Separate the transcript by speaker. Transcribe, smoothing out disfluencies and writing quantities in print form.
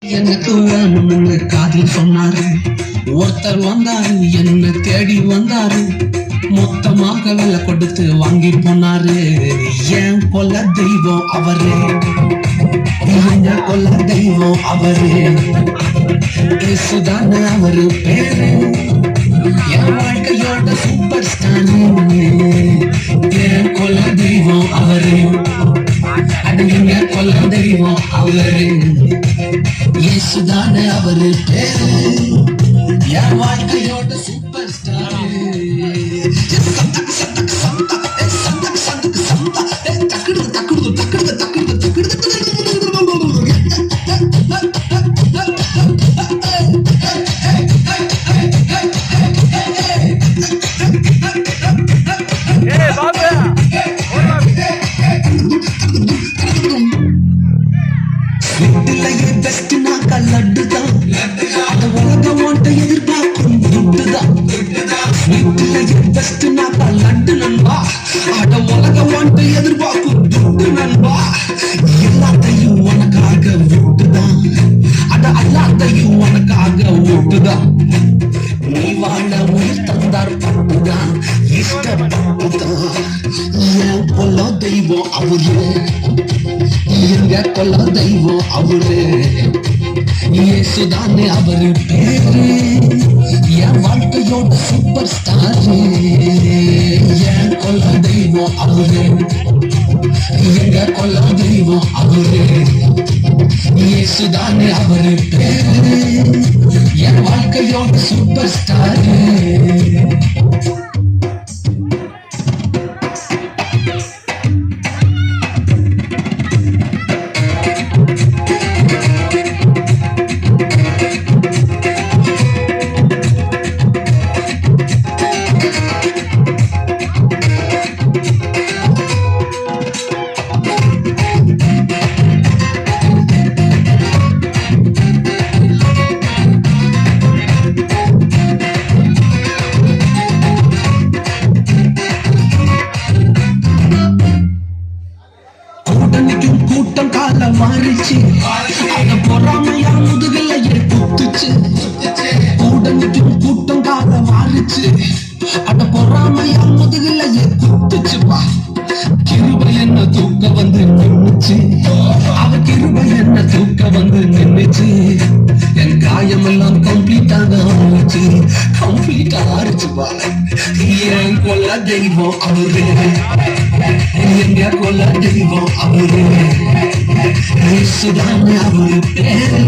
Speaker 1: எனக்கு வேணும்னு காதில் சொன்னாரு. ஒருத்தர் வந்தாரு, என்ன தேடி வந்தாரு. மொத்தமாக விலை கொடுத்து வாங்கி போனாரு. என் கொல்ல தெய்வம் அவரு, என் கொல்ல தெய்வம் அவரு. இயேசுதான அவரு பேரு, என் வாழ்க்கையோட சூப்பர் ஸ்டார். என் கொல்ல தெய்வம் அவரு, அடங்க கொல்ல தெய்வம் அவரு. இயேசுதான அவரு பேரு, என் வாழ்க்கையோட சூப்பர் ஸ்டார். வீட்டிலேயே பெஸ்ட் நாக்கா லட்டுதான், அந்த உலகம் ஓட்ட எதிர்பார்க்கும் துட்டுதான். வீட்டிலேயே பெஸ்ட் நாக்கா லட்டு நண்பா, அட உலகம் ஓட்ட எதிர்பார்க்கும் துட்டு நண்பா. எல்லாத்தையும் உனக்காக விட்டுதான், அட எல்லாத்தையும் உனக்காக விட்டுதான். நீ வாழ உயிர் தந்தார் பட்டுதான், இஷ்டப்பட்டுதான். என் கொல்ல தெய்வம் அவரு, எங்க கொல்ல தெய்வம் அவரு. இயேசுதானே அவரு பேரு, என் வாழ்க்கையோட சூப்பர் ஸ்டார். என் கொல்ல தெய்வம் அவரு, எங்க கொல்ல தெய்வம் அவரு. இயேசுதானே அவரு பேரு, என் வாழ்க்கையோட சூப்பர் ஸ்டார். கூட்டம் கால மாறிச்சு, அத பொறாமையா முதுகல குத்துச்சு. கூட்டணிக்கும் கூட்டம் கால மாறிச்சு, அத பொறாமையா முதுகல குத்துச்சுப்பா. கிருபை என்ன தூக்க வந்து நின்னுச்சு, அவ கிருபை என்ன தூக்க வந்து நின்னுச்சு. என் காயமெல்லாம் கம்ப்ளீட்டாக ஆச்சு, கம்ப்ளீட்டா ஆறுச்சுப்பா. என் கொல்ல தெய்வம் அவரு, எங்க கொல்ல தெய்வம் அவரு. இயேசுதானே அவரு பேரு,